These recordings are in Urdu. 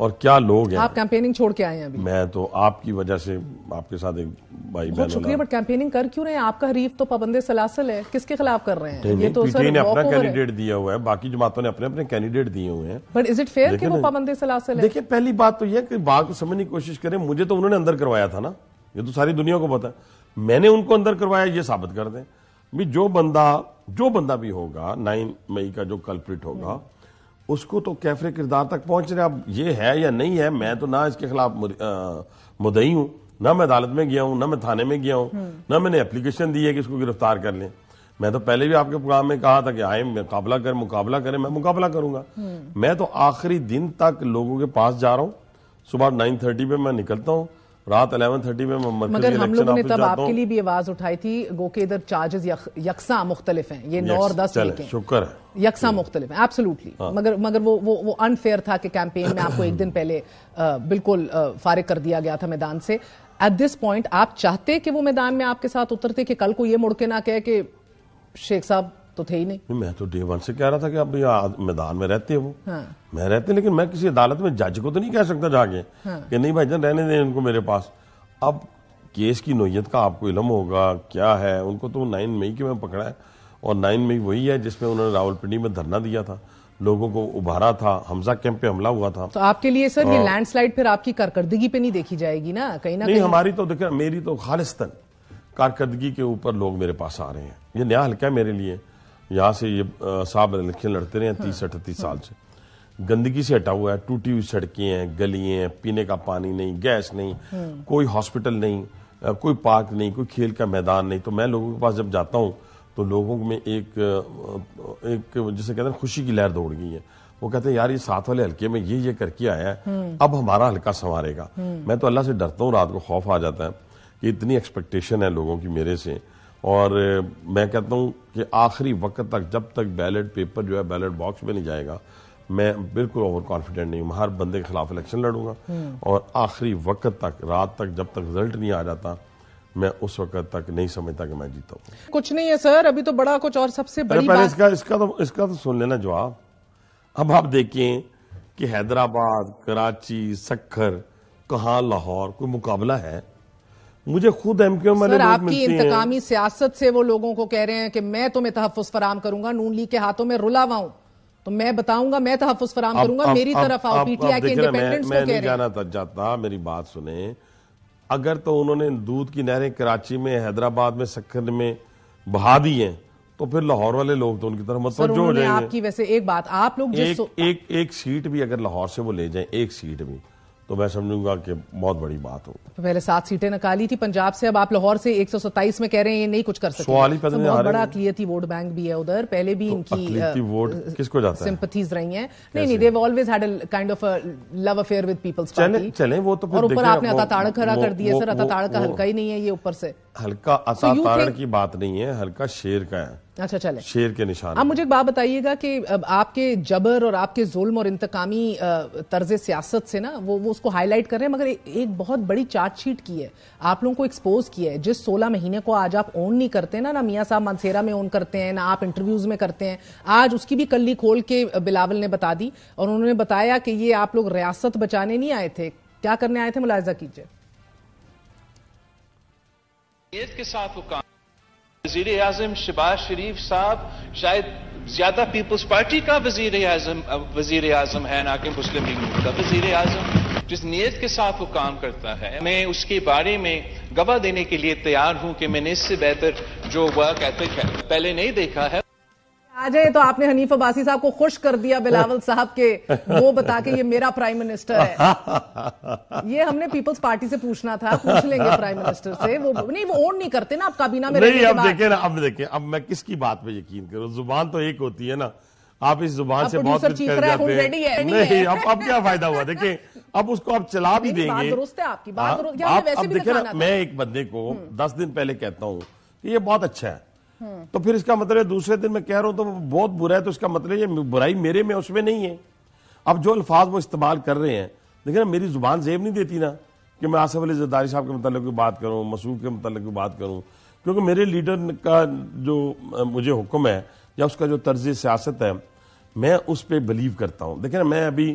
اور کیا لوگ ہیں. آپ کیمپیننگ چھوڑ کے آئے ہیں ابھی؟ میں تو آپ کی وجہ سے آپ کے ساتھ ایک بھائی بہت شکریہ، بٹ کیمپیننگ کر کیوں رہے ہیں؟ آپ کا حریف تو پابند سلاسل ہے، کس کے خلاف کر رہے ہیں؟ یہ تو پی ٹی آئی نے اپنا کینڈیڈیٹ دیا ہوا ہے، باقی جماعتوں نے اپنے اپنے کینڈیڈیٹ دیے ہوئے ہیں. بٹ از اٹ فیئر کہ وہ پابند سلاسل ہے؟ دیکھیں پہلی بات تو یہ کہ بات کو سمجھنے کی کوشش کریں. مجھے تو انہوں نے اندر کروایا تھا نا، یہ تو ساری دنیا کو پتا ہے. میں نے ان کو اندر کروایا، یہ ثابت کر دیں. جو بندہ بھی ہوگا 9 مئی کا جو کلپریٹ ہوگا اس کو تو کیفر کردار تک پہنچ رہے. اب یہ ہے یا نہیں ہے، میں تو نہ اس کے خلاف مدعی ہوں، نہ میں عدالت میں گیا ہوں، نہ میں تھانے میں گیا ہوں، نہ میں نے اپلیکیشن دی ہے کہ اس کو گرفتار کر لیں. میں تو پہلے بھی آپ کے پروگرام میں کہا تھا کہ آئیں مقابلہ کریں، میں مقابلہ کروں گا. میں تو آخری دن تک لوگوں کے پاس جا رہا ہوں. صبح 9:30 پہ میں نکلتا ہوں، رات 11:30 میں میں مرکزی مگر ہم لوگوں نے تب آپ کے ہوں. لیے بھی آواز اٹھائی تھی، گو کہ ادھر چارجز یکساں مختلف ہیں، یہ 9 اور 10 ویک ہیں، شکر ہے یکساں مختلف ہیں ایبسولوٹلی. مگر وہ انفیئر تھا کہ کیمپین میں آپ کو ایک دن پہلے بالکل فارغ کر دیا گیا تھا میدان سے. ایٹ دس پوائنٹ آپ چاہتے کہ وہ میدان میں آپ کے ساتھ اترتے کہ کل کو یہ مڑ کے نہ کہے کہ شیخ صاحب تو تھے ہی نہیں؟ میں تو ڈے 1 سے کہہ رہا تھا کہ اب میدان میں رہتے ہیں وہ، میں رہتے، لیکن میں کسی عدالت میں جج کو تو نہیں کہہ سکتا جا کے کہ نہیں بھائی جان رہنے دیں ان کو میرے پاس. اب کیس کی نوعیت کا آپ کو علم ہوگا کیا ہے. ان کو تو 9 مئی کے میں پکڑا ہے، اور 9 مئی وہی ہے جس میں انہوں نے راولپنڈی میں دھرنا دیا تھا، لوگوں کو ابھارا تھا، حمزہ کیمپ پہ حملہ ہوا تھا. تو آپ کے لیے سر یہ لینڈ سلائیڈ پھر آپ کی کارکردگی پہ نہیں دیکھی جائے گی نا کہیں نہ نہیں؟ کہیں ہماری تو دیکھیں، میری تو خالصتاً کارکردگی کے اوپر لوگ میرے پاس آ رہے ہیں. یہ نیا حلقہ ہے میرے لیے. یہاں سے یہ صاحب الیکشن لڑتے رہے ہیں 30-38 سال سے. گندگی سے ہٹا ہوا ہے، ٹوٹی ہوئی سڑکیں ہیں، گلیاں ہیں، پینے کا پانی نہیں، گیس نہیں، کوئی ہاسپٹل نہیں، کوئی پارک نہیں، کوئی کھیل کا میدان نہیں. تو میں لوگوں کے پاس جب جاتا ہوں تو لوگوں میں ایک جسے کہتے ہیں خوشی کی لہر دوڑ گئی ہے. وہ کہتے ہیں یار یہ 7 والے حلقے میں یہ کر کے آیا ہے، اب ہمارا حلقہ سنوارے گا. میں تو اللہ سے ڈرتا ہوں، رات کو خوف آ جاتا ہے کہ اتنی ایکسپیکٹیشن ہے لوگوں کی میرے سے. اور میں کہتا ہوں کہ آخری وقت تک جب تک بیلٹ پیپر جو ہے بیلٹ باکس میں نہیں جائے گا، میں بالکل اوور کانفیڈنٹ نہیں ہوں. ہر بندے کے خلاف الیکشن لڑوں گا، اور آخری وقت تک، رات تک، جب تک رزلٹ نہیں آ جاتا، میں اس وقت تک نہیں سمجھتا کہ میں جیتا ہوں. کچھ نہیں ہے سر ابھی تو بڑا کچھ. اور سب سے بڑی پہلے اس کا تو سن لینا جواب. اب آپ دیکھیں کہ حیدرآباد، کراچی، سکھر، کہاں لاہور کوئی مقابلہ ہے؟ مجھے خود ایم کیو والے سر لوگ آپ کی ملتے ہیں. انتقامی سیاست سے وہ لوگوں کو کہہ رہے ہیں کہ میں تمہیں تحفظ فراہم کروں گا. نون لیگ کے ہاتھوں میں رلا ہوا ہوں تو میں بتاؤں گا میں تحفظ فراہم کروں گا، میری طرف آؤ. پی ٹی آئی کے انڈیپینڈنٹس کو کہہ رہے ہیں. میں نہیں جانا چاہتا، میری بات سنیں. اگر تو انہوں نے دودھ کی نہریں کراچی میں، حیدرآباد میں، سکھر میں بہا دی ہیں تو پھر لاہور والے لوگ تو ان کی طرف متوجہ ہو جائیں گے. آپ کی ویسے ایک بات، آپ لوگ ایک سیٹ بھی اگر لاہور سے وہ لے جائیں، ایک سیٹ بھی، تو میں سمجھوں گا کہ بہت بڑی بات ہو. پہلے 7 سیٹیں نکالی تھی پنجاب سے، اب آپ لاہور سے 127 میں کہہ رہے ہیں یہ نہیں کچھ کر سکتے. سوال ہی پیدا نہیں. بہت بڑا اقلیتی ووٹ بینک بھی ہے ادھر، پہلے بھی ان کی اقلیتی ووٹ کس کو جاتا ہے؟ سمپتھیز رہی ہیں. نہیں they always had a kind of love affair with Peoples Party. چلیں وہ تو پھر اور اوپر آپ نے عطا تاڑک کھڑا کر دیا. سر عطا تاڑک کا حلقہ ہی نہیں ہے یہ اوپر سے. حلقہ عطا تاڑک کی بات نہیں ہے، حلقہ شیر کا ہے. اچھا چلیں، شیر کے نشان. اب مجھے ایک بات بتائیے گا کہ آپ کے جبر اور آپ کے ظلم اور انتقامی طرز سیاست سے نا وہ اس کو ہائی لائٹ کر رہے ہیں، مگر ایک بہت بڑی چارج شیٹ کی ہے، آپ لوگوں کو ایکسپوز کیا ہے. جس 16 مہینے کو آج آپ اون نہیں کرتے نا میاں صاحب منصیرہ میں اون کرتے ہیں، نہ آپ انٹرویوز میں کرتے ہیں، آج اس کی بھی کلی کھول کے بلاول نے بتا دی. اور انہوں نے بتایا کہ یہ آپ لوگ ریاست بچانے نہیں آئے تھے. کیا کرنے آئے تھے؟ ملاحظہ کیجئے. کے ساتھ وہ کام وزیر اعظم شہباز شریف صاحب شاید زیادہ پیپلز پارٹی کا وزیر اعظم ہے نہ کہ مسلم لیگ کا وزیر اعظم. جس نیت کے ساتھ وہ کام کرتا ہے میں اس کے بارے میں گواہ دینے کے لیے تیار ہوں کہ میں نے اس سے بہتر جو ورک ایتھک ہے پہلے نہیں دیکھا ہے. آ جائے تو آپ نے حنیف عباسی صاحب کو خوش کر دیا بلاول صاحب کے وہ بتا کے یہ میرا پرائم منسٹر ہے. یہ ہم نے پیپلز پارٹی سے پوچھنا تھا، پوچھ لیں گے پرائم منسٹر سے. وہ اون نہیں کرتے نا آپ کابینہ میں رہنے کے بعد. اب دیکھیں اب میں کس کی بات پہ یقین کروں؟ زبان تو ایک ہوتی ہے نا، آپ اس زبان سے بہت کچھ کر جاتے ہیں. نہیں اب کیا فائدہ ہوا؟ دیکھیں اب اس کو آپ چلا بھی دیں گے. درست ہے آپ کی بات. اب دیکھیں نا، میں ایک بندے کو 10 دن پہلے کہتا ہوں کہ یہ بہت اچھا ہے، تو پھر اس کا مطلب دوسرے دن میں کہہ رہا ہوں تو وہ بہت برا ہے، تو اس کا مطلب یہ برائی میرے میں اس میں نہیں ہے. اب جو الفاظ وہ استعمال کر رہے ہیں، دیکھیں نا میری زبان زیب نہیں دیتی نا کہ میں آصف علی زرداری صاحب کے متعلق کوئی بات کروں، مسعود کے متعلق کوئی بات کروں، کیونکہ میرے لیڈر کا جو مجھے حکم ہے یا اس کا جو طرز سیاست ہے میں اس پہ بلیو کرتا ہوں. دیکھیں نا میں ابھی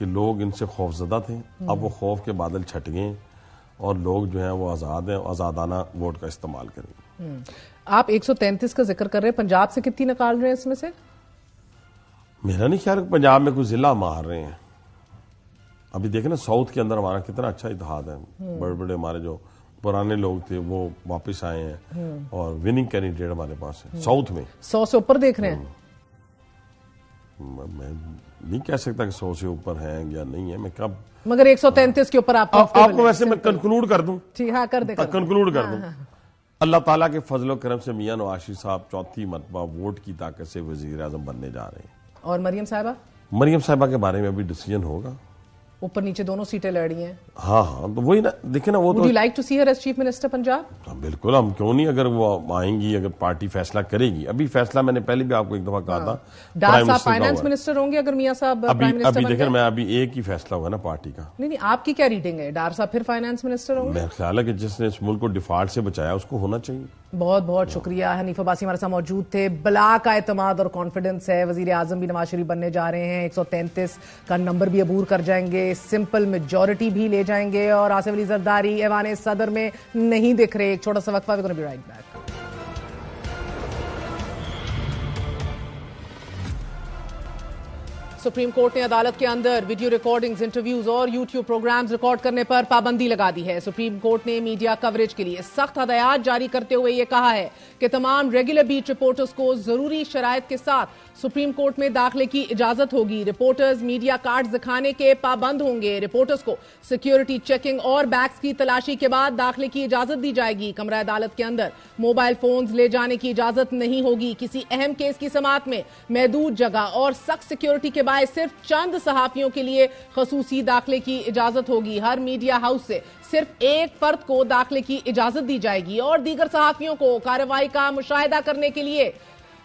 کہ لوگ ان سے خوف زدہ تھے. اب وہ خوف کے بادل چھٹ گئے اور لوگ جو ہیں وہ آزاد ہیں, آزادانہ ووٹ کا استعمال کریں. آپ 133 کا ذکر کر رہے ہیں, پنجاب سے کتنی نکال رہے ہیں اس میں سے؟ میرا نہیں خیال کہ پنجاب میں کوئی ضلع مار رہے ہیں. ابھی دیکھیں نا ساؤتھ کے اندر ہمارا کتنا اچھا اتحاد ہے, بڑے بڑے ہمارے جو پرانے لوگ تھے وہ واپس آئے ہیں اور وننگ کینڈیڈیٹ ہمارے پاس ہے ساؤتھ میں. 100 سے اوپر دیکھ رہے ہیں؟ میں نہیں کہہ سکتا کہ 100 سے اوپر ہیں یا نہیں ہے, میں کب, مگر 133 کے اوپر آپ کو ویسے میں کنکلوڈ کر دوں. ٹھیک ہے, کر دیں, کنکلوڈ کر دوں. اللہ تعالیٰ کے فضل و کرم سے میاں نواز شریف صاحب چوتھی مرتبہ ووٹ کی طاقت سے وزیر اعظم بننے جا رہے ہیں. اور مریم صاحبہ کے بارے میں ابھی ڈیسیژن ہوگا. اوپر نیچے دونوں سیٹیں لڑ رہی ہیں. ہاں تو وہی نا, دیکھیں نا وہ تو. Would you like to see her as chief minister Punjab? بالکل, ہم کیوں نہیں, اگر وہ آئیں گی, اگر پارٹی فیصلہ کرے گی. ابھی فیصلہ میں نے پہلے بھی آپ کو ایک دفعہ کہا تھا, ڈار صاحب فائنانس منسٹر ہوں گے اگر میاں صاحب پرائم منسٹر ابھی دیکھیں میں ابھی ایک ہی فیصلہ ہوا نا پارٹی کا. نہیں, آپ کی کیا ریڈنگ ہے؟ ڈار صاحب پھر فائنانس منسٹر ہوں گے؟ میرا خیال ہے کہ جس نے اس ملک کو ڈیفالٹ سے بچایا اس کو ہونا چاہیے. بہت بہت شکریہ. حنیف عباسی ہمارے ساتھ موجود تھے. بلا کا اعتماد اور کانفیڈنس ہے, وزیر اعظم بھی نواز شریف بننے جا رہے ہیں, 133 کا نمبر بھی عبور کر جائیں گے, سمپل میجورٹی بھی لے جائیں گے, اور آصف علی زرداری ایوان صدر میں نہیں دکھ رہے. ایک چھوٹا سا وقفہ, we're gonna be right back. Supreme court نے عدالت کے اندر ویڈیو ریکارڈنگز, انٹرویوز اور یوٹیوب پروگرامز ریکارڈ کرنے پر پابندی لگا دی ہے. سپریم کورٹ نے میڈیا کوریج کے لیے سخت ہدایات جاری کرتے ہوئے یہ کہا ہے کہ تمام ریگولر بیٹ رپورٹرز کو ضروری شرائط کے ساتھ سپریم کورٹ میں داخلے کی اجازت ہوگی. رپورٹرز میڈیا کارڈز دکھانے کے پابند ہوں گے. رپورٹرز کو سیکیورٹی چیکنگ اور بیگز کی تلاشی کے بعد داخلے کی اجازت دی جائے گی. کمرہ عدالت کے اندر موبائل فونز لے جانے کی اجازت نہیں ہوگی. کسی اہم کیس کی سماعت میں محدود جگہ اور سخت سیکیورٹی کے باعث صرف چند صحافیوں کے لیے خصوصی داخلے کی اجازت ہوگی. ہر میڈیا ہاؤس سے صرف ایک فرد کو داخلے کی اجازت دی جائے گی اور دیگر صحافیوں کو کارروائی کا مشاہدہ کرنے کے لیے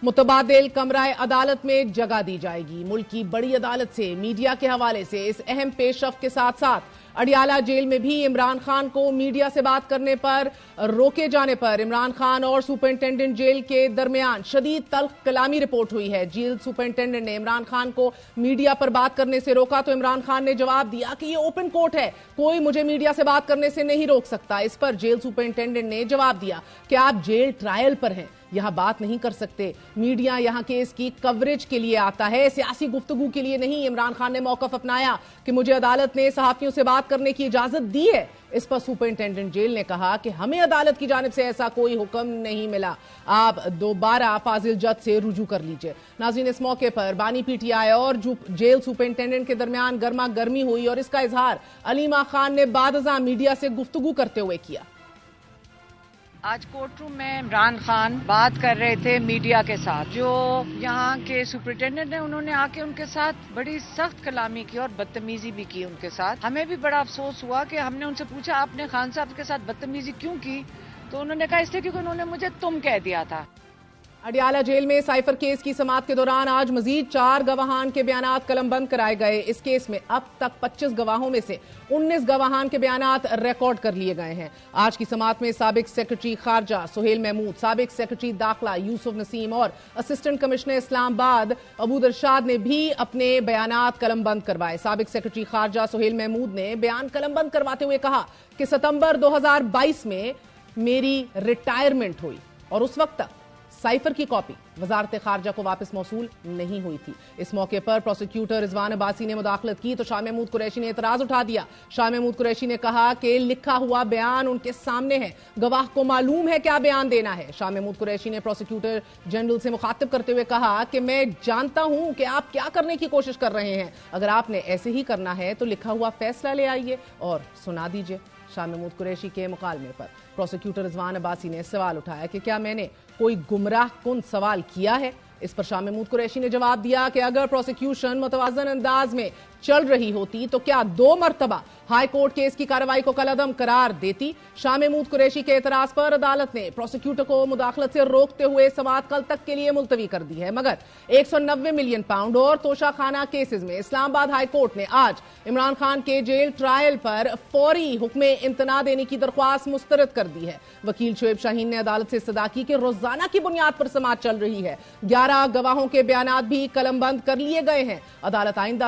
متبادل کمرہ عدالت میں جگہ دی جائے گی. ملک کی بڑی عدالت سے میڈیا کے حوالے سے اس اہم پیش رفت کے ساتھ ساتھ اڈیالہ جیل میں بھی عمران خان کو میڈیا سے بات کرنے پر روکے جانے پر عمران خان اور سپرنٹینڈنٹ جیل کے درمیان شدید تلخ کلامی رپورٹ ہوئی ہے. جیل سپرنٹینڈنٹ نے عمران خان کو میڈیا پر بات کرنے سے روکا تو عمران خان نے جواب دیا کہ یہ اوپن کورٹ ہے, کوئی مجھے میڈیا سے بات کرنے سے نہیں روک سکتا. اس پر جیل سپرنٹینڈنٹ نے جواب دیا کہ آپ جیل ٹرائل پر ہیں, یہاں بات نہیں کر سکتے. میڈیا یہاں کیس کی کوریج کے لیے آتا ہے, سیاسی گفتگو کے لیے نہیں. عمران خان نے موقف اپنایا کہ مجھے عدالت نے صحافیوں سے بات کرنے کی اجازت دی ہے. اس پر سپرنٹینڈنٹ جیل نے کہا کہ ہمیں عدالت کی جانب سے ایسا کوئی حکم نہیں ملا, آپ دوبارہ فاضل جج سے رجوع کر لیجئے. ناظرین, اس موقع پر بانی پی ٹی آئی اور جیل سپرنٹینڈنٹ کے درمیان گرما گرمی ہوئی اور اس کا اظہار علیمہ خان نے بعد ازاں میڈیا سے گفتگو کرتے ہوئے کیا. آج کورٹ روم میں عمران خان بات کر رہے تھے میڈیا کے ساتھ. جو یہاں کے سپرنٹینڈنٹ ہیں انہوں نے آ کے ان کے ساتھ بڑی سخت کلامی کی اور بدتمیزی بھی کی ان کے ساتھ. ہمیں بھی بڑا افسوس ہوا کہ ہم نے ان سے پوچھا آپ نے خان صاحب کے ساتھ بدتمیزی کیوں کی, تو انہوں نے کہا اس لیے کیونکہ انہوں نے مجھے تم کہہ دیا تھا. اڈیالہ جیل میں سائفر کیس کی سماعت کے دوران آج مزید 4 گواہان کے بیانات قلم بند کرائے گئے. اس کیس میں اب تک 25 گواہوں میں سے 19 گواہان کے بیانات ریکارڈ کر لیے گئے ہیں. آج کی سماعت میں سابق سیکرٹری خارجہ سہیل محمود, سابق سیکرٹری داخلہ یوسف نسیم اور اسسٹنٹ کمشنر اسلام آباد عبود ارشاد نے بھی اپنے بیانات قلم بند کروائے. سابق سیکرٹری خارجہ سہیل محمود نے بیان قلم بند کرواتے ہوئے کہا کہ ستمبر 2022 میں میری ریٹائرمنٹ ہوئی اور اس وقت تک سائفر کی کاپی وزارت خارجہ کو واپس موصول نہیں ہوئی تھی. اس موقع پر پروسیکیوٹر رضوان عباسی نے مداخلت کی تو شاہ محمود قریشی نے اعتراض اٹھا دیا. شاہ محمود قریشی نے کہا کہ لکھا ہوا بیان ان کے سامنے ہے, گواہ کو معلوم ہے کیا بیان دینا ہے. شاہ محمود قریشی نے پروسیکیوٹر جنرل سے مخاطب کرتے ہوئے کہا کہ میں جانتا ہوں کہ آپ کیا کرنے کی کوشش کر رہے ہیں, اگر آپ نے ایسے ہی کرنا ہے تو لکھا ہوا فیصلہ لے آئیے اور سنا دیجئے. شاہ محمود قریشی کے مکالمے پر پروسیکیوٹر رضوان عباسی نے سوال اٹھایا کہ کیا میں نے کوئی گمراہ کن سوال کیا ہے. اس پر شاہ محمود قریشی نے جواب دیا کہ اگر پروسیکیوشن متوازن انداز میں چل رہی ہوتی تو کیا 2 مرتبہ ہائی کورٹ کیس کی کارروائی کو کالعدم قرار دیتی. شاہ محمود قریشی کے اعتراض پر عدالت نے پروسیکیوٹر کو مداخلت سے روکتے ہوئے سماعت کل تک کے لیے ملتوی کر دی ہے, مگر 190 ملین پاؤنڈ اور توشہ خانہ کیسز میں اسلام آباد ہائی کورٹ نے آج عمران خان کے جیل ٹرائل پر فوری حکم امتناع دینے کی درخواست مسترد کر دی ہے. وکیل شعیب شاہین نے عدالت سے استدعا کی کہ روزانہ کی بنیاد پر سماعت چل رہی ہے, 11 گواہوں کے بیانات بھی قلم بند کر لیے گئے ہیں. عدالت آئندہ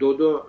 2-2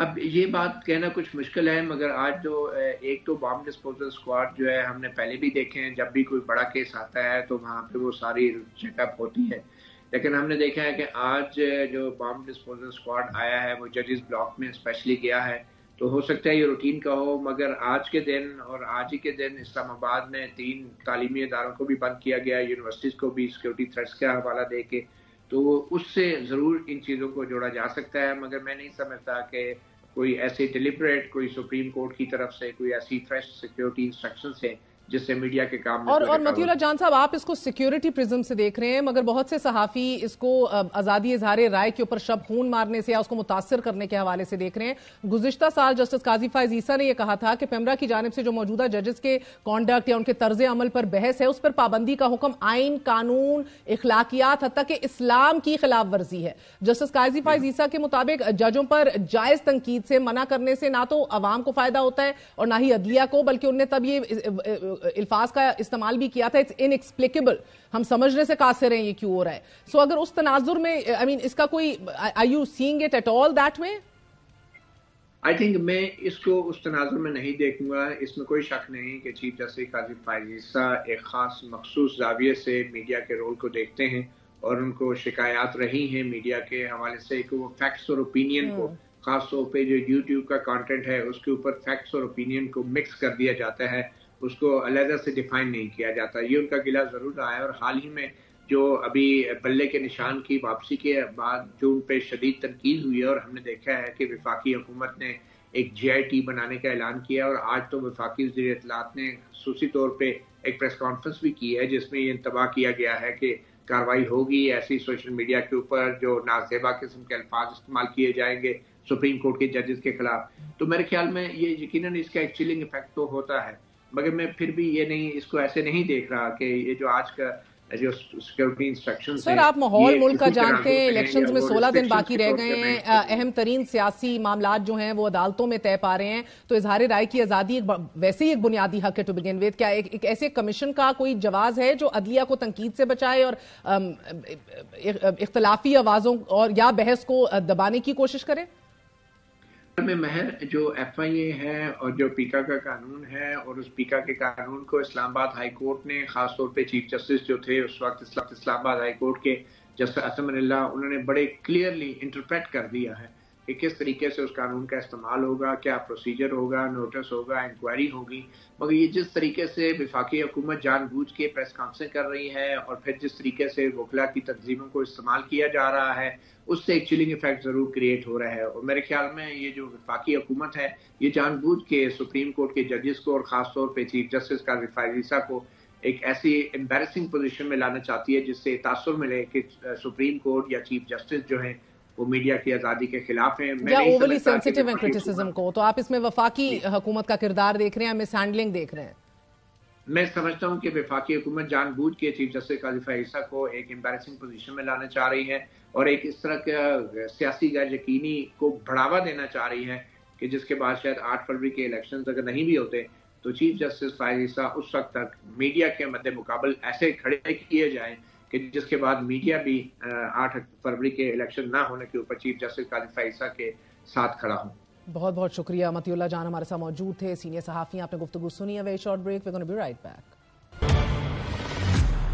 اب یہ بات کہنا کچھ مشکل ہے، مگر آج جو ایک تو بام ڈسپوزل اسکواڈ جو ہے ہم نے پہلے بھی دیکھے ہیں، جب بھی کوئی بڑا کیس آتا ہے تو وہاں پہ وہ ساری چیک اپ ہوتی ہے، لیکن ہم نے دیکھا ہے کہ آج جو بام ڈسپوزل اسکواڈ آیا ہے وہ ججز بلاک میں اسپیشلی گیا ہے، تو ہو سکتا ہے یہ روٹین کا ہو، مگر آج کے دن اور آج ہی کے دن اسلام آباد میں 3 تعلیمی اداروں کو بھی بند کیا گیا، یونیورسٹیز کو بھی سیکیورٹی تھریٹس کا حوالہ دے کے، تو اس سے ضرور ان چیزوں کو جوڑا جا سکتا ہے، مگر میں نہیں سمجھتا کہ کوئی ایسی ڈیلیبریٹ کوئی سپریم کورٹ کی طرف سے کوئی ایسی فریش سیکیورٹی انسٹرکشنز ہیں جس سے میڈیا کے کام میں اور مطیع اللہ جان صاحب، آپ اس کو سیکیورٹی پرزم سے دیکھ رہے ہیں، مگر بہت سے صحافی اس کو آزادی اظہار رائے کے اوپر شب خون مارنے سے یا اس کو متاثر کرنے کے حوالے سے دیکھ رہے ہیں۔ گزشتہ سال جسٹس قاضی فائز عیسیٰ نے یہ کہا تھا کہ پیمرا کی جانب سے جو موجودہ ججز کے کانڈکٹ یا ان کے طرز عمل پر بحث ہے، اس پر پابندی کا حکم آئین، قانون، اخلاقیات حتیٰ کہ اسلام کی خلاف ورزی ہے۔ جسٹس قاضی فائز عیسیٰ کے مطابق ججوں پر جائز تنقید سے منع کرنے سے نہ تو عوام کو فائدہ ہوتا ہے اور نہ ہی عدلیہ کو، بلکہ انہوں نے تب یہ الفاظ کا استعمال بھی کیا تھا، اٹس انیکسپلیکیبل، ہم سمجھنے سے قاصر ہیں یہ کیوں ہو رہا ہے۔ سو اگر اس تناظر میں اس کا کوئی are you seeing it at all that way؟ I think میں اس کو اس تناظر میں نہیں دیکھوں گا، اس میں کوئی شک نہیں کہ چیف جسٹس قاضی فائز عیسیٰ ایک خاص مخصوص زاویے سے میڈیا کے رول کو دیکھتے ہیں، اور ان کو شکایات رہی ہیں میڈیا کے حوالے سے کہ وہ فیکٹس اور اوپینین کو، خاص طور پہ جو یوٹیوب کا کانٹینٹ ہے اس کے اوپر فیکٹس اور اوپینین کو مکس کر دیا جاتا ہے، اس کو علیحدہ سے ڈیفائن نہیں کیا جاتا۔ یہ ان کا گلہ ضرور رہا ہے، اور حال ہی میں جو ابھی بلے کے نشان کی واپسی کے بعد جو ان پہ شدید تنقید ہوئی ہے، اور ہم نے دیکھا ہے کہ وفاقی حکومت نے ایک جی آئی ٹی بنانے کا اعلان کیا، اور آج تو وفاقی وزیر اطلاعات نے خصوصی طور پہ ایک پریس کانفرنس بھی کی ہے جس میں یہ انتباہ کیا گیا ہے کہ کارروائی ہوگی ایسی سوشل میڈیا کے اوپر جو نازیبا قسم کے الفاظ استعمال کیے جائیں گے سپریم کورٹ کے ججز کے خلاف۔ تو میرے خیال میں یہ یقیناً اس کا ایک چلنگ افیکٹ تو ہوتا ہے، مگر میں پھر بھی یہ نہیں، اس کو ایسے نہیں دیکھ رہا کہ یہ جو آج کا جو سیکیورٹی انسٹرکشنز ہیں، سر آپ ماحول ملک کا جانتے ہیں، الیکشنز میں 16 دن باقی رہ گئے ہیں، اہم ترین سیاسی معاملات جو ہیں وہ عدالتوں میں طے پا رہے ہیں، تو اظہار رائے کی آزادی ویسے ہی ایک بنیادی حق ہے ٹو بگن وتھ۔ کیا ایک ایسے کمیشن کا کوئی جواز ہے جو عدلیہ کو تنقید سے بچائے اور اختلافی آوازوں اور یا بحث کو دبانے کی کوشش کرے؟ میں مہر جو ایف آئی اے ہے اور جو پیکا کا قانون ہے، اور اس پیکا کے قانون کو اسلام آباد ہائی کورٹ نے خاص طور پہ چیف جسٹس جو تھے اس وقت اسلام آباد ہائی کورٹ کے جسٹس اسم اللہ، انہوں نے بڑے کلیئرلی انٹرپریٹ کر دیا ہے کہ کس طریقے سے اس قانون کا استعمال ہوگا، کیا پروسیجر ہوگا، نوٹس ہوگا، انکوائری ہوگی۔ مگر یہ جس طریقے سے وفاقی حکومت جان بوجھ کے پریس کانفرنس کر رہی ہے اور پھر جس طریقے سے وکلا کی تنظیموں کو استعمال کیا جا رہا ہے، اس سے ایک چلنگ ایفیکٹ ضرور کریٹ ہو رہا ہے، اور میرے خیال میں یہ جو وفاقی حکومت ہے یہ جان بوجھ کے سپریم کورٹ کے ججز کو اور خاص طور پہ چیف جسٹس قاضی فائز عیسیٰ کو ایک ایسی امبیرسنگ پوزیشن میں لانا چاہتی ہے جس سے تاثر ملے کہ سپریم کورٹ یا چیف جسٹس جو ہیں وہ میڈیا کی آزادی کے خلاف ہیں، یا اوورلی سینسیٹیو ہیں کرٹیسزم کو۔ تو آپ اس میں وفاقی حکومت کا کردار دیکھ رہے ہیں، مس ہینڈلنگ دیکھ رہے ہیں؟ میں سمجھتا ہوں کہ وفاقی حکومت جان بوجھ کے چیف جسٹس قاضی فائز عیسیٰ کو ایک امبیرسنگ پوزیشن میں لانا چاہ رہی ہے، اور ایک اس طرح کا سیاسی غیر یقینی کو بڑھاوا دینا چاہ رہی ہے کہ جس کے بعد شاید 8 فروری کے الیکشنز اگر نہیں بھی ہوتے تو چیف جسٹس فائز عیسیٰ اس وقت تک میڈیا کے مد مقابل ایسے کھڑے کیے جائیں کہ جس کے بعد میڈیا بھی 8 فروری کے الیکشن نہ ہونے کے اوپر چیف جسٹس قاضی فائز عیسیٰ کے ساتھ کھڑا ہوں۔ بہت بہت شکریہ مطیع اللہ جان ہمارے ساتھ موجود تھے، سینئر صحافی، آپ نے گفتگو سنی ہے۔ Very short break, we gonna be right back.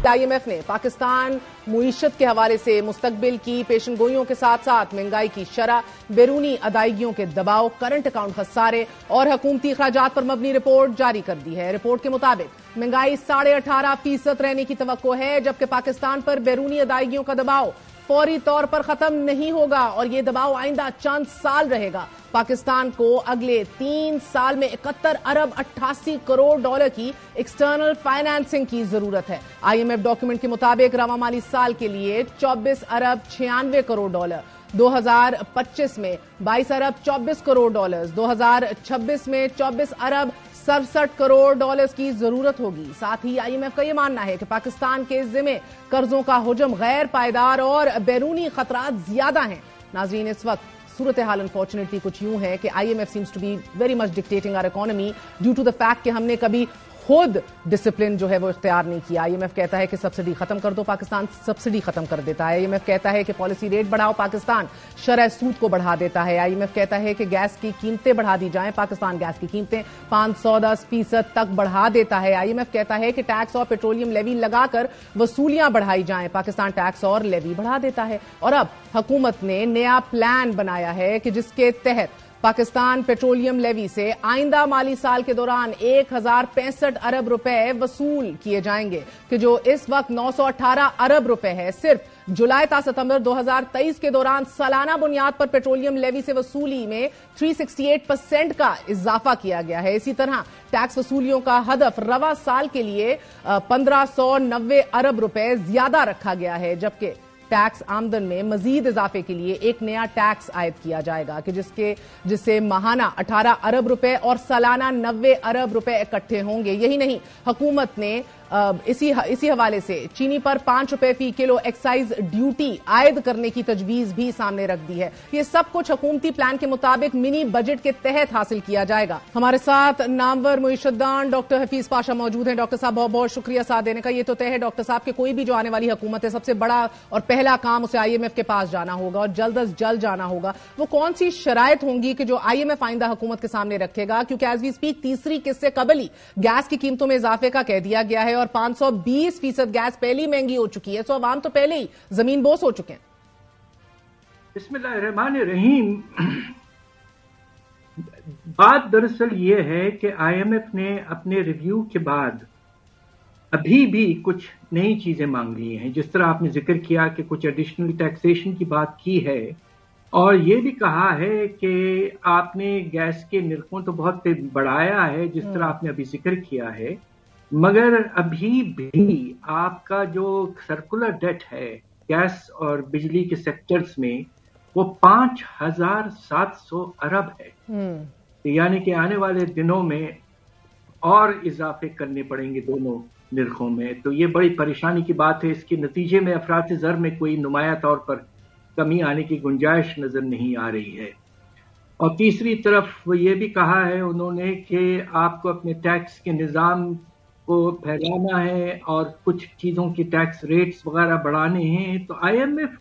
I M F نے پاکستان معیشت کے حوالے سے مستقبل کی پیشن گوئیوں کے ساتھ ساتھ مہنگائی کی شرح، بیرونی ادائیگیوں کے دباؤ، کرنٹ اکاؤنٹ خسارے اور حکومتی اخراجات پر مبنی رپورٹ جاری کر دی ہے۔ رپورٹ کے مطابق مہنگائی 18.5% رہنے کی توقع ہے، جبکہ پاکستان پر بیرونی ادائیگیوں کا دباؤ فوری طور پر ختم نہیں ہوگا اور یہ دباؤ آئندہ چند سال رہے گا۔ پاکستان کو اگلے 3 سال میں 71 ارب 88 کروڑ ڈالر کی ایکسٹرنل فائنانسنگ کی ضرورت ہے۔ آئی ایم ایف ڈاکیومنٹ کے مطابق رواں مالی سال کے لیے 24 ارب 96 کروڑ ڈالر، 2025 میں 22 ارب 24 کروڑ ڈالر، 2026 میں 24 ارب 67 کروڑ ڈالرز کی ضرورت ہوگی۔ ساتھ ہی آئی ایم ایف کا یہ ماننا ہے کہ پاکستان کے ذمے قرضوں کا حجم غیر پائیدار اور بیرونی خطرات زیادہ ہیں۔ ناظرین، اس وقت صورتحال انفارچونیٹلی کچھ یوں ہے کہ I M F seems to be very much dictating our economy due to the fact کہ ہم نے کبھی خود ڈسپلن جو ہے وہ اختیار نہیں کیا. IMF کہتا ہے کہ سبسڈی ختم کر دو, پاکستان سبسڈی ختم کر دیتا ہے. IMF کہتا ہے کہ پالیسی ریٹ بڑھاؤ, پاکستان شرح سود کو بڑھا دیتا ہے. IMF کہتا ہے کہ گیس کی قیمتیں بڑھا دی جائیں, پاکستان گیس کی قیمتیں 510% تک بڑھا دیتا ہے. IMF کہتا ہے کہ ٹیکس اور پیٹرولیم لیوی لگا کر وصولیاں بڑھائی جائیں, پاکستان ٹیکس اور لیوی بڑھا دیتا ہے. اور اب حکومت نے نیا پلان بنایا ہے کہ جس کے تحت پاکستان پیٹرولیم لیوی سے آئندہ مالی سال کے دوران 1065 ارب روپے وصول کیے جائیں گے, کہ جو اس وقت 918 ارب روپے ہے. صرف جولائی تا ستمبر 2023 کے دوران سالانہ بنیاد پر پیٹرولیم لیوی سے وصولی میں 368% کا اضافہ کیا گیا ہے. اسی طرح ٹیکس وصولیوں کا ہدف رواں سال کے لیے 1590 ارب روپے زیادہ رکھا گیا ہے, جبکہ ٹیکس آمدن میں مزید اضافے کے لیے ایک نیا ٹیکس عائد کیا جائے گا, کہ جس سے ماہانہ 18 ارب روپے اور سالانہ 90 ارب روپے اکٹھے ہوں گے. یہی نہیں, حکومت نے اسی حوالے سے چینی پر 5 روپے فی کلو ایکسائز ڈیوٹی عائد کرنے کی تجویز بھی سامنے رکھ دی ہے. یہ سب کچھ حکومتی پلان کے مطابق منی بجٹ کے تحت حاصل کیا جائے گا. ہمارے ساتھ نامور معیشت دان ڈاکٹر حفیظ پاشا موجود ہیں. ڈاکٹر صاحب بہت بہت شکریہ ساتھ دینے کا. یہ تو طے ہے ڈاکٹر صاحب کہ کوئی بھی جو آنے والی حکومت ہے, سب سے بڑا اور پہلا کام اسے IMF کے پاس جانا ہوگا اور جلد از جلد جانا ہوگا. وہ کون سی شرائط ہوں گی کہ جو IMF آئندہ حکومت کے سامنے رکھے گا, کیونکہ ایز وی اسپیک تیسری قسط سے قبل ہی گیس کی قیمتوں میں اضافے کا کہہ دیا گیا ہے اور 520% گیس پہلے ہی مہنگی ہو چکی ہے, سو عوام تو پہلے ہی زمین بوس ہو چکے ہیں. بسم اللہ الرحمن الرحیم. بات دراصل یہ ہے کہ IMF نے اپنے ریویو کے بعد ابھی بھی کچھ نئی چیزیں مانگ لی ہیں, جس طرح آپ نے ذکر کیا کہ کچھ ایڈیشنل ٹیکسیشن کی بات کی ہے, اور یہ بھی کہا ہے کہ آپ نے گیس کے نرخوں تو بہت بڑھایا ہے جس طرح آپ نے ابھی ذکر کیا ہے, مگر ابھی بھی آپ کا جو سرکولر ڈیٹ ہے گیس اور بجلی کے سیکٹرز میں وہ 5700 ارب ہے. یعنی کہ آنے والے دنوں میں اور اضافے کرنے پڑیں گے دونوں نرخوں میں, تو یہ بڑی پریشانی کی بات ہے. اس کے نتیجے میں افراط زر میں کوئی نمایاں طور پر کمی آنے کی گنجائش نظر نہیں آ رہی ہے. اور تیسری طرف وہ یہ بھی کہا ہے انہوں نے کہ آپ کو اپنے ٹیکس کے نظام کو پھیلانا ہے اور کچھ چیزوں کی ٹیکس ریٹس وغیرہ بڑھانے ہیں. تو IMF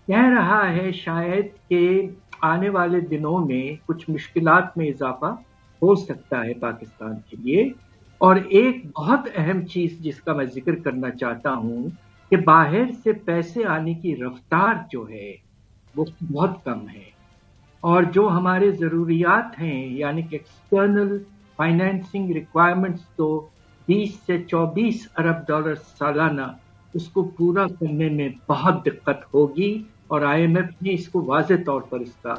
کہہ رہا ہے شاید کہ آنے والے دنوں میں کچھ مشکلات میں اضافہ ہو سکتا ہے پاکستان کے لیے. اور ایک بہت اہم چیز جس کا میں ذکر کرنا چاہتا ہوں کہ باہر سے پیسے آنے کی رفتار جو ہے وہ بہت کم ہے, اور جو ہمارے ضروریات ہیں یعنی کہ ایکسٹرنل فائنینسنگ ریکوائرمنٹس تو 20 سے 24 ارب ڈالر سالانہ, اس کو پورا کرنے میں بہت دقت ہوگی, اور IMF نے اس کو واضح طور پر اس کا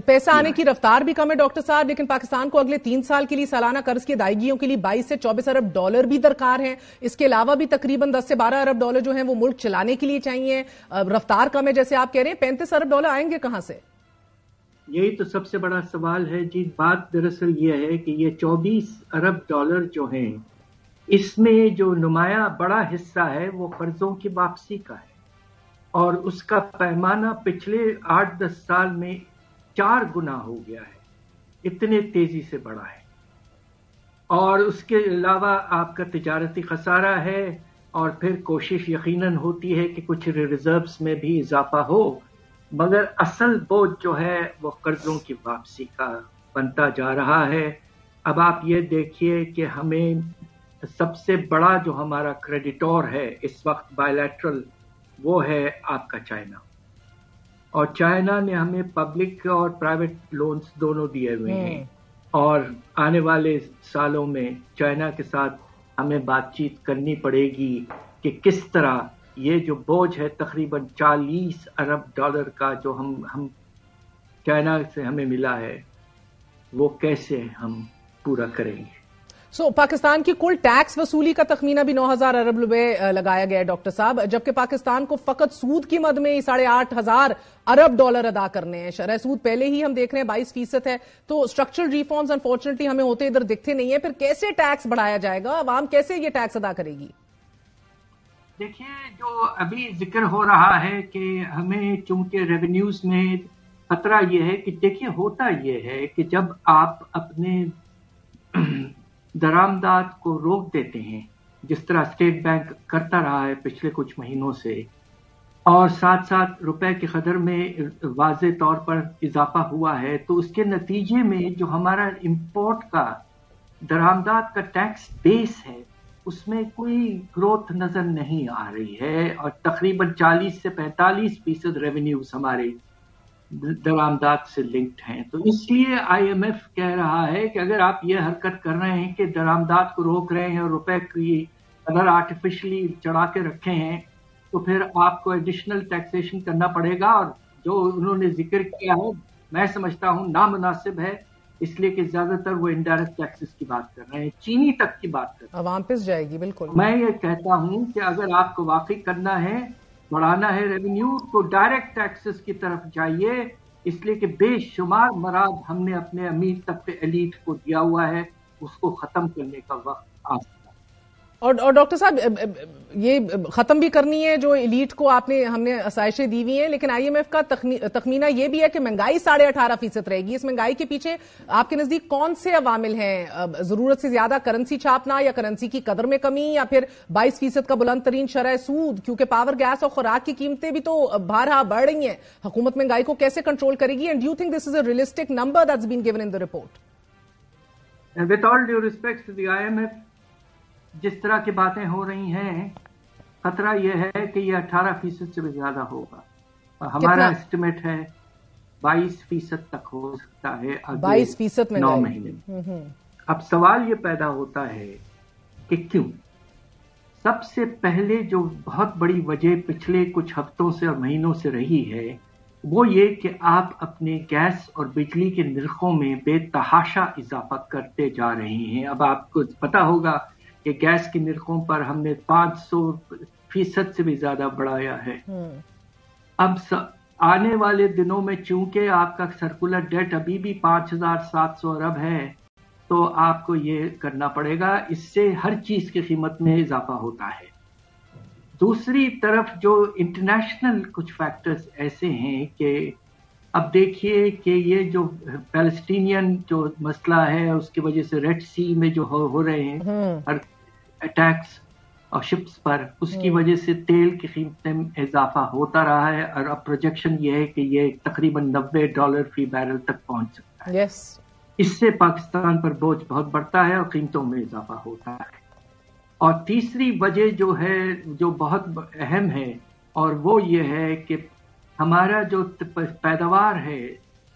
پیسہ آنے کی رفتار بھی کم ہے ڈاکٹر صاحب, لیکن پاکستان کو اگلے 3 سال کے لیے سالانہ قرض کی ادائیگیوں کے لیے 22 سے 24 ارب ڈالر بھی درکار ہیں. اس کے علاوہ بھی تقریباً 10 سے 12 ارب ڈالر جو ہیں وہ ملک چلانے کے لیے چاہیے. رفتار کم ہے جیسے آپ کہہ رہے ہیں, 35 ارب ڈالر آئیں گے کہاں سے؟ یہی تو سب سے بڑا سوال ہے جی. بات دراصل یہ ہے کہ یہ 24 ارب ڈالر جو ہیں اس میں جو نمایاں بڑا حصہ ہے وہ قرضوں کی واپسی کا ہے, اور اس کا پیمانہ پچھلے 8-10 سال میں 4 گنا ہو گیا ہے, اتنے تیزی سے بڑھا ہے. اور اس کے علاوہ آپ کا تجارتی خسارہ ہے, اور پھر کوشش یقیناً ہوتی ہے کہ کچھ ریزروز میں بھی اضافہ ہو, مگر اصل بوجھ جو ہے وہ قرضوں کی واپسی کا بنتا جا رہا ہے. اب آپ یہ دیکھیے کہ ہمیں سب سے بڑا جو ہمارا کریڈیٹور ہے اس وقت بائیلیٹرل وہ ہے آپ کا چائنا, اور چائنا نے ہمیں پبلک اور پرائیویٹ لونز دونوں دیے ہوئے ہیں, اور آنے والے سالوں میں چائنا کے ساتھ ہمیں بات چیت کرنی پڑے گی کہ کس طرح یہ جو بوجھ ہے تقریباً 40 ارب ڈالر کا جو ہم چائنا سے ہمیں ملا ہے وہ کیسے ہم پورا کریں گے. پاکستان کی کل ٹیکس وصولی کا تخمینہ بھی 9000 ارب روپے لگایا گیا ہے ڈاکٹر صاحب, جبکہ پاکستان کو فقط سود کی مد میں 8500 ارب ڈالر ادا کرنے ہیں. شرح سود پہلے ہی ہم دیکھ رہے ہیں 22% ہے, تو اسٹرکچرل ریفارمز انفارچونیٹلی ہمیں ہوتے ادھر دکھتے نہیں ہیں. پھر کیسے ٹیکس بڑھایا جائے گا, عوام کیسے یہ ٹیکس ادا کرے گی؟ دیکھیے جو ابھی ذکر ہو رہا ہے کہ ہمیں چونکہ ریونیوز میں خطرہ یہ ہے کہ دیکھیے ہوتا یہ ہے کہ جب آپ اپنے درآمدات کو روک دیتے ہیں، جس طرح اسٹیٹ بینک کرتا رہا ہے پچھلے کچھ مہینوں سے، اور ساتھ ساتھ روپے کی قدر میں واضح طور پر اضافہ ہوا ہے، تو اس کے نتیجے میں جو ہمارا امپورٹ کا درآمدات کا ٹیکس بیس ہے اس میں کوئی گروتھ نظر نہیں آ رہی ہے، اور تقریباً 40 سے 45% ریونیوز ہمارے درآمدات سے لنکڈ ہیں۔ تو اس لیے آئی ایم ایف کہہ رہا ہے کہ اگر آپ یہ حرکت کر رہے ہیں کہ درآمدات کو روک رہے ہیں اور روپے کی قدر آرٹیفیشلی چڑھا کے رکھے ہیں، تو پھر آپ کو ایڈیشنل ٹیکسیشن کرنا پڑے گا، اور جو انہوں نے ذکر کیا ہے میں سمجھتا ہوں نامناسب ہے، اس لیے کہ زیادہ تر وہ انڈائریکٹ ٹیکسز کی بات کر رہے ہیں، چینی تک کی بات کر رہے ہیں۔ عوام پس جائے گی، بالکل۔ میں یہ کہتا ہوں کہ اگر آپ کو واقعی کرنا ہے، بڑھانا ہے ریونیو، تو ڈائریکٹ ٹیکسز کی طرف جائیے، اس لیے کہ بے شمار مراد ہم نے اپنے امیر طبقے ایلیٹ کو دیا ہوا ہے، اس کو ختم کرنے کا وقت آ گیا۔ اور ڈاکٹر صاحب یہ ختم بھی کرنی ہے جو ایلیٹ کو ہم نے آسائشیں دی ہوئی ہیں، لیکن آئی ایم ایف کا تخمینہ یہ بھی ہے کہ مہنگائی 18.5% رہے گی۔ اس مہنگائی کے پیچھے آپ کے نزدیک کون سے عوامل ہیں؟ ضرورت سے زیادہ کرنسی چھاپنا، یا کرنسی کی قدر میں کمی، یا پھر 22% کا بلند ترین شرح سود؟ کیونکہ پاور، گیس اور خوراک کی قیمتیں بھی تو بارہا بڑھ رہی ہیں، حکومت مہنگائی کو کیسے کنٹرول کرے گی؟ And do you think this is a realistic number that's been given in the report? With all due respect to the IMF, جس طرح کی باتیں ہو رہی ہیں، خطرہ یہ ہے کہ یہ 18% سے بھی زیادہ ہوگا۔ ہمارا اسٹیمیٹ ہے 22% تک ہو سکتا ہے، 22% میں 9 مہینے میں۔ اب سوال یہ پیدا ہوتا ہے کہ کیوں؟ سب سے پہلے جو بہت بڑی وجہ پچھلے کچھ ہفتوں سے اور مہینوں سے رہی ہے وہ یہ کہ آپ اپنے گیس اور بجلی کے نرخوں میں بے تحاشا اضافہ کرتے جا رہے ہیں۔ اب آپ کو پتا ہوگا کہ گیس کے نرخوں پر ہم نے 500% سے بھی زیادہ بڑھایا ہے۔ اب آنے والے دنوں میں چونکہ آپ کا سرکولر ڈیٹ ابھی بھی 5,700 ارب ہے، تو آپ کو یہ کرنا پڑے گا، اس سے ہر چیز کی قیمت میں اضافہ ہوتا ہے۔ دوسری طرف جو انٹرنیشنل کچھ فیکٹرز ایسے ہیں کہ اب دیکھیے کہ یہ جو پیلسٹینین جو مسئلہ ہے اس کی وجہ سے ریڈ سی میں جو ہو رہے ہیں اٹیکس اور شپس پر، اس کی وجہ سے تیل کی قیمتیں میں اضافہ ہوتا رہا ہے، اور اب پروجیکشن یہ ہے کہ یہ تقریباً $90 فی بیرل تک پہنچ سکتا ہے۔ اس سے پاکستان پر بوجھ بہت بڑھتا ہے اور قیمتوں میں اضافہ ہوتا ہے۔ اور تیسری وجہ جو ہے جو بہت اہم ہے، اور وہ یہ ہے کہ ہمارا جو پیداوار ہے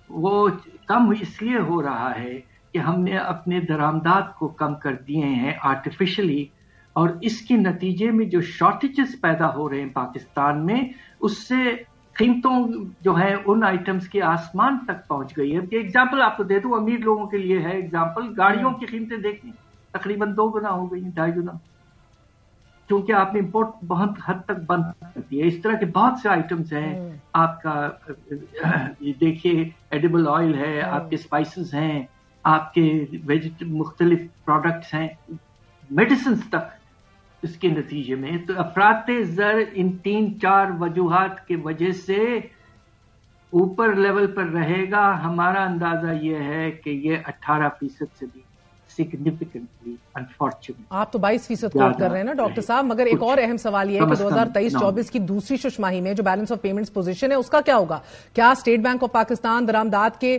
وہ کم اس لیے ہو رہا ہے کہ ہم نے اپنے درآمدات کو کم کر دیے ہیں آرٹیفیشلی، اور اس کے نتیجے میں جو شارٹیجز پیدا ہو رہے ہیں پاکستان میں، اس سے قیمتوں جو ہے ان آئٹمز کے آسمان تک پہنچ گئی ہے۔ ایگزامپل آپ کو دے دوں، امیر لوگوں کے لیے ہے ایگزامپل، گاڑیوں کی قیمتیں دیکھیں تقریباً 2 گنا ہو گئی ہیں، 2.5 گنا، کیونکہ آپ نے امپورٹ بہت حد تک بند کر دی ہے۔ اس طرح کے بہت سے آئٹمز ہیں، آپ کا دیکھیے ایڈیبل آئل ہے، آپ کے اسپائسز ہیں، آپ کے مختلف پروڈکٹس ہیں، میڈیسنز تک اس کے نتیجے میں۔ تو افراط زر ان 3-4 وجوہات کی وجہ سے اوپر لیول پر رہے گا۔ ہمارا اندازہ یہ ہے کہ یہ 18% سے بھی significantly unfortunate۔ آپ تو 22% کوٹ کر رہے ہیں نا ڈاکٹر صاحب، مگر ایک اور اہم سوال یہ ہے کہ 2023-24 کی دوسری ششماہی میں جو بیلنس آف پیمنٹس پوزیشن ہے اس کا کیا ہوگا؟ کیا اسٹیٹ بینک آف پاکستان درآمدات کے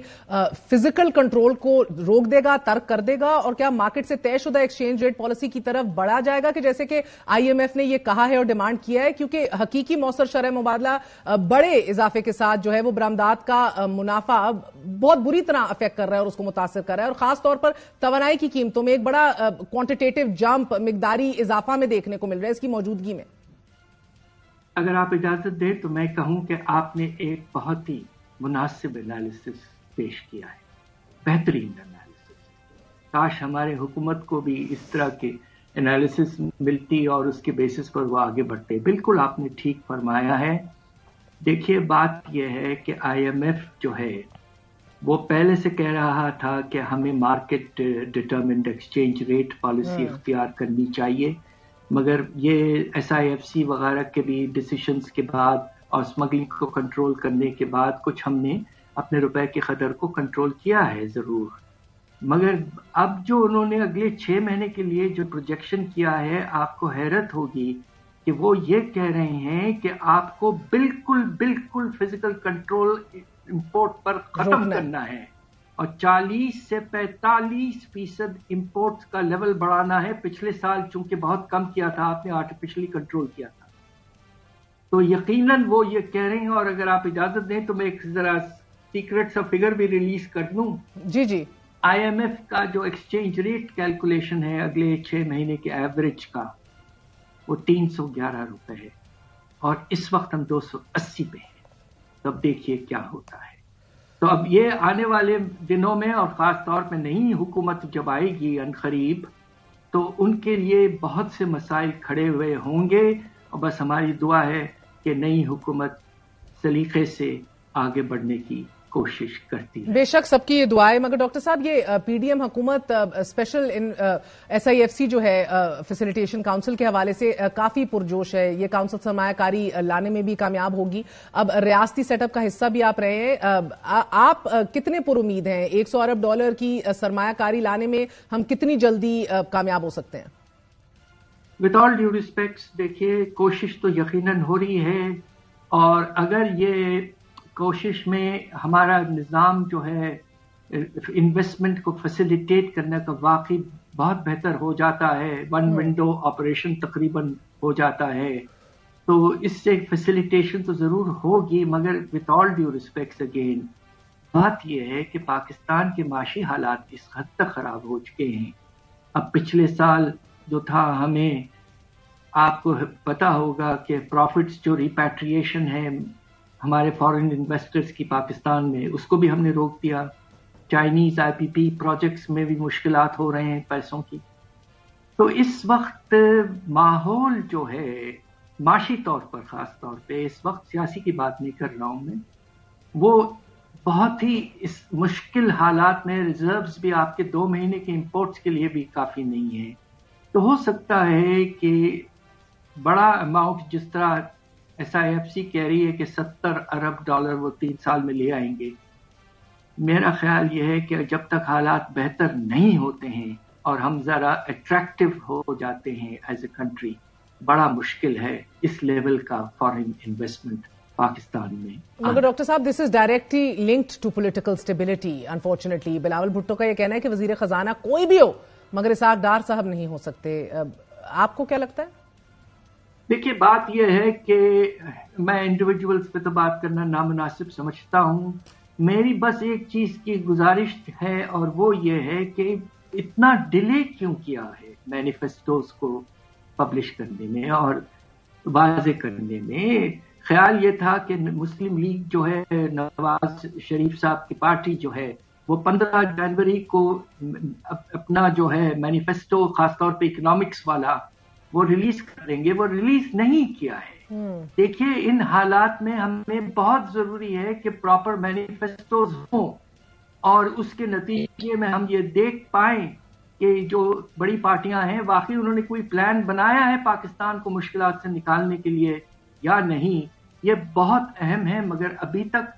فزیکل کنٹرول کو روک دے گا، ترک کر دے گا، اور کیا مارکیٹ سے طے شدہ ایکسچینج ریٹ پالیسی کی طرف بڑھا جائے گا کہ جیسے کہ آئی ایم ایف نے یہ کہا ہے اور ڈیمانڈ کیا ہے؟ کیونکہ حقیقی موثر شرح مبادلہ بڑے اضافے کے ساتھ جو ہے وہ برآمدات کا منافع بہت بری طرح افیکٹ کر رہا ہے اور اس کو متاثر کر رہا ہے، اور خاص طور پر توانائی کی قیمتوں میں ایک بڑا کوانٹیٹیو جمپ، مقداری اضافہ میں دیکھنے کو مل رہا ہے اس کی موجودگی میں۔ اگر آپ اجازت دیں تو میں کہوں کہ آپ نے ایک بہت ہی مناسب انالیسس پیش کیا ہے، بہترین انالیسس۔ کاش ہمارے حکومت کو بھی اس طرح کے انالیسس ملتی اور اس کے بیسس پر وہ آگے بڑھتے۔ بالکل آپ نے ٹھیک فرمایا ہے۔ دیکھیے بات یہ ہے کہ آئی ایم ایف جو ہے وہ پہلے سے کہہ رہا تھا کہ ہمیں market determined exchange rate policy اختیار کرنی چاہیے، مگر یہ ایس آئی ایف سی وغیرہ کے بھی ڈیسیشنز کے بعد اور اسمگلنگ کو کنٹرول کرنے کے بعد کچھ ہم نے اپنے روپے کی قدر کو کنٹرول کیا ہے ضرور، مگر اب جو انہوں نے اگلے 6 مہینے کے لیے جو پروجیکشن کیا ہے، آپ کو حیرت ہوگی کہ وہ یہ کہہ رہے ہیں کہ آپ کو بالکل فزیکل کنٹرول امپورٹ پر ختم کرنا ہے اور 40 سے 45% امپورٹس کا لیول بڑھانا ہے. پچھلے سال چونکہ بہت کم کیا تھا آپ نے، آرٹیفیشلی کنٹرول کیا تھا، تو یقیناً وہ یہ کہہ رہے ہیں. اور اگر آپ اجازت دیں تو میں ایک ذرا سیکرٹ سا فگر بھی ریلیز کر دوں. جی IMF کا جو ایکسچینج ریٹ کیلکولیشن ہے اگلے 6 مہینے کے ایوریج کا، وہ 311 روپے ہے اور اس وقت ہم 280 پہ ہیں. تو اب دیکھیے کیا ہوتا ہے. تو اب یہ آنے والے دنوں میں اور خاص طور پہ نئی حکومت جب آئے گی عنقریب، تو ان کے لیے بہت سے مسائل کھڑے ہوئے ہوں گے. اور بس ہماری دعا ہے کہ نئی حکومت سلیقے سے آگے بڑھنے کی کوشش کرتی ہے. بے شک سب کی یہ دعائیں. مگر ڈاکٹر صاحب یہ پی ڈی ایم حکومت اسپیشل SIFC جو ہے فیسیلیٹیشن کاؤنسل کے حوالے سے کافی پرجوش ہے. یہ کاؤنسل سرمایہ کاری لانے میں بھی کامیاب ہوگی. اب ریاستی سیٹ اپ کا حصہ بھی آپ رہے ہیں. آپ کتنے پر امید ہیں $100 ارب کی سرمایہ کاری لانے میں؟ ہم کتنی جلدی کامیاب ہو سکتے ہیں؟ ود آل ڈیو ریسپیکٹس، دیکھیے کوشش تو یقیناً ہو رہی ہے، اور اگر یہ کوشش میں ہمارا نظام جو ہے انویسٹمنٹ کو فیسیلیٹیٹ کرنے کا واقعی بہت بہتر ہو جاتا ہے، 1 ونڈو آپریشن تقریباً ہو جاتا ہے، تو اس سے فیسیلیٹیشن تو ضرور ہوگی. مگر with all due respects again, بات یہ ہے کہ پاکستان کے معاشی حالات اس حد تک خراب ہو چکے ہیں. اب پچھلے سال جو تھا، ہمیں آپ کو پتا ہوگا کہ پروفٹس جو ریپیٹریشن ہے ہمارے فارن انویسٹرز کی پاکستان میں، اس کو بھی ہم نے روک دیا. چائنیز IPP پروجیکٹس میں بھی مشکلات ہو رہے ہیں پیسوں کی. تو اس وقت ماحول جو ہے معاشی طور پر، خاص طور پہ اس وقت سیاسی کی بات نہیں کر رہا ہوں میں، وہ بہت ہی اس مشکل حالات میں ریزروز بھی آپ کے 2 مہینے کے امپورٹس کے لیے بھی کافی نہیں ہے. تو ہو سکتا ہے کہ بڑا اماؤنٹ، جس طرح SIFC کہہ رہی ہے کہ $70 ارب وہ 3 سال میں لے آئیں گے. میرا خیال یہ ہے کہ جب تک حالات بہتر نہیں ہوتے ہیں اور ہم ذرا اٹریکٹیو ہو جاتے ہیں ایز اے کنٹری، بڑا مشکل ہے اس لیول کا فارن انویسٹمنٹ پاکستان میں. مگر ڈاکٹر صاحب، this is directly linked to political stability unfortunately. Bilawal Bhutto کا یہ کہنا ہے کہ وزیر خزانہ کوئی بھی ہو مگر اسحاق ڈار صاحب نہیں ہو سکتے. آپ کو کیا لگتا ہے؟ دیکھیے بات یہ ہے کہ میں انڈیویجولز پہ تو بات کرنا نامناسب سمجھتا ہوں. میری بس ایک چیز کی گزارش ہے، اور وہ یہ ہے کہ اتنا ڈیلے کیوں کیا ہے مینیفیسٹوز کو پبلش کرنے میں اور واضح کرنے میں. خیال یہ تھا کہ مسلم لیگ جو ہے، نواز شریف صاحب کی پارٹی جو ہے، وہ 15 جنوری کو اپنا جو ہے مینیفیسٹو، خاص طور پہ اکنامکس والا، وہ ریلیز کر دیں گے. وہ ریلیز نہیں کیا ہے. دیکھیے ان حالات میں ہمیں بہت ضروری ہے کہ پراپر مینیفیسٹوز ہوں، اور اس کے نتیجے میں ہم یہ دیکھ پائیں کہ جو بڑی پارٹیاں ہیں واقعی انہوں نے کوئی پلان بنایا ہے پاکستان کو مشکلات سے نکالنے کے لیے یا نہیں. یہ بہت اہم ہے، مگر ابھی تک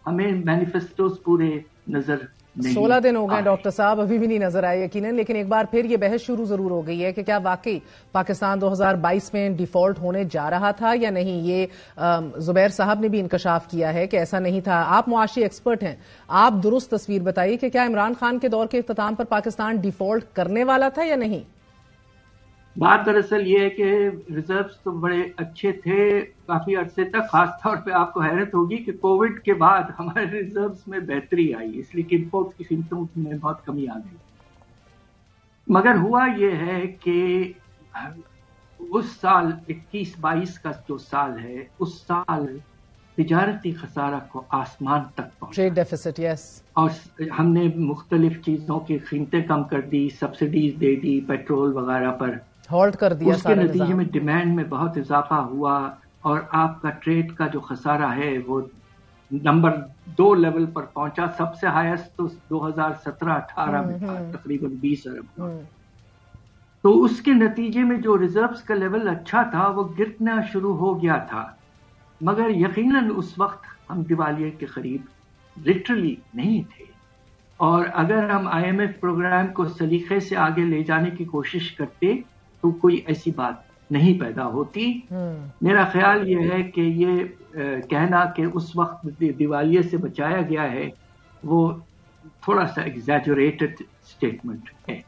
ہمیں مینیفیسٹوز پورے نظر نہیں. 16 دن ہو گئے ڈاکٹر صاحب، ابھی بھی نہیں نظر آئے یقیناً. لیکن ایک بار پھر یہ بحث شروع ضرور ہو گئی ہے کہ کیا واقعی پاکستان 2022 میں ڈیفالٹ ہونے جا رہا تھا یا نہیں. یہ زبیر صاحب نے بھی انکشاف کیا ہے کہ ایسا نہیں تھا. آپ معاشی ایکسپرٹ ہیں، آپ درست تصویر بتائیے کہ کیا عمران خان کے دور کے اختتام پر پاکستان ڈیفالٹ کرنے والا تھا یا نہیں؟ بات دراصل یہ ہے کہ ریزروز تو بڑے اچھے تھے کافی عرصے تک. خاص طور پہ آپ کو حیرت ہوگی کہ کووڈ کے بعد ہمارے ریزروز میں بہتری آئی، اس لیے کہ امپورٹ کی قیمتوں میں بہت کمی آ گئی. مگر ہوا یہ ہے کہ اس سال 21-22 کا جو سال ہے، اس سال تجارتی خسارہ کو آسمان تک پہنچا. ٹریڈ ڈیفیسٹ، یس. اور ہم نے مختلف چیزوں کی قیمتیں کم کر دی، سبسڈیز دے دی پیٹرول وغیرہ پر، ہالٹ کر دیا. اس کے نتیجے میں ڈیمانڈ میں بہت اضافہ ہوا، اور آپ کا ٹریڈ کا جو خسارہ ہے وہ نمبر 2 لیول پر پہنچا. سب سے ہائیسٹ تو 2017-18 میں تھا، تقریباً 20 ارب. تو اس کے نتیجے میں جو ریزروز کا لیول اچھا تھا وہ گرنا شروع ہو گیا تھا. مگر یقیناً اس وقت ہم دیوالیے کے قریب لٹرلی نہیں تھے. اور اگر ہم IMF پروگرام کو سلیقے سے آگے لے جانے کی کوشش کرتے تو کوئی ایسی بات نہیں پیدا ہوتی. میرا خیال یہ ہے کہ یہ کہنا کہ اس وقت دیوالیے سے بچایا گیا ہے وہ تھوڑا سا ایگزیجریٹڈ اسٹیٹمنٹ ہے.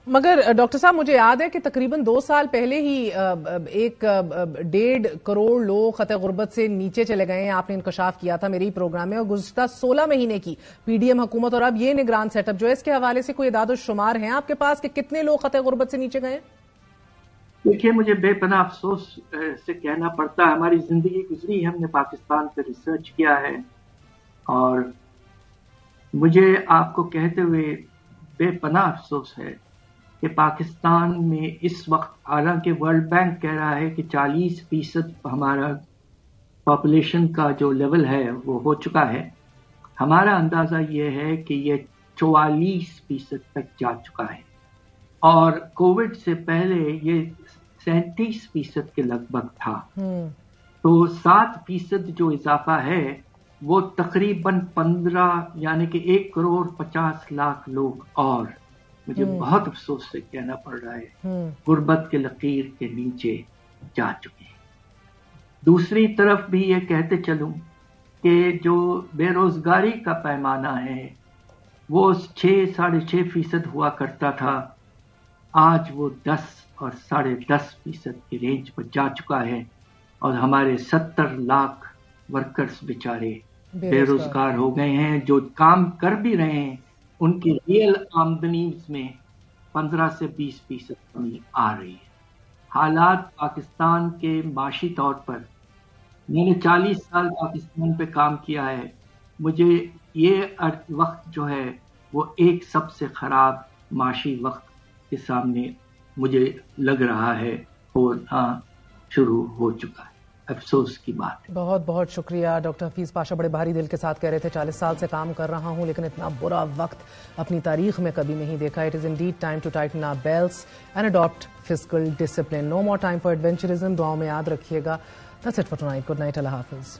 مگر ڈاکٹر صاحب مجھے یاد ہے کہ تقریباً 2 سال پہلے ہی 1.5 کروڑ لوگ خطے غربت سے نیچے چلے گئے ہیں. آپ نے انکشاف کیا تھا میرے ہی پروگرام میں, اور گزشتہ 16 مہینے کی PDM حکومت اور اب یہ نگران سیٹ اپ جو ہے, اس کے حوالے سے کوئی اعداد و شمار ہیں آپ کے پاس کہ کتنے لوگ خطے غربت سے نیچے گئے؟ دیکھیے مجھے بے پناہ افسوس سے کہنا پڑتا ہے, ہماری زندگی گزری, ہم نے پاکستان پہ ریسرچ کیا ہے, اور مجھے آپ کو کہتے ہوئے بے پناہ افسوس ہے کہ پاکستان میں اس وقت, حالانکہ ورلڈ بینک کہہ رہا ہے کہ 40% ہمارا پاپولیشن کا جو لیول ہے وہ ہو چکا ہے, ہمارا اندازہ یہ ہے کہ یہ 44% تک جا چکا ہے, اور کووڈ سے پہلے یہ 37% کے لگ بھگ تھا. تو 7% جو اضافہ ہے وہ تقریباً 15 یعنی کہ 1.50 کروڑ لوگ اور مجھے بہت افسوس سے کہنا پڑ رہا ہے غربت کے لکیر کے نیچے جا چکے ہیں. دوسری طرف بھی یہ کہتے چلوں کہ جو بے روزگاری کا پیمانہ ہے وہ 6-6.5% ہوا کرتا تھا, آج وہ 10 اور 10.5% کی رینج پر جا چکا ہے, اور ہمارے 70 لاکھ ورکرز بیچارے بے روزگار ہو گئے ہیں. جو کام کر بھی رہے ہیں ان کی ریئل آمدنیز میں 15 سے 20% کمی آ رہی ہے. حالات پاکستان کے معاشی طور پر, میں نے 40 سال پاکستان پہ کام کیا ہے, مجھے یہ وقت جو ہے وہ ایک سب سے خراب معاشی وقت کے سامنے مجھے لگ رہا ہے ہونا شروع ہو چکا ہے. افسوس کی بات ہے. بہت بہت شکریہ ڈاکٹر حفیظ پاشا, بڑے بھاری دل کے ساتھ کہہ رہے تھے 40 سال سے کام کر رہا ہوں لیکن اتنا برا وقت اپنی تاریخ میں کبھی نہیں دیکھا. It is indeed time to tighten our belts and adapt fiscal discipline. No more time for adventurism. دعاؤں میں یاد رکھیے گا. That's it for tonight. Good night. اللہ حافظ.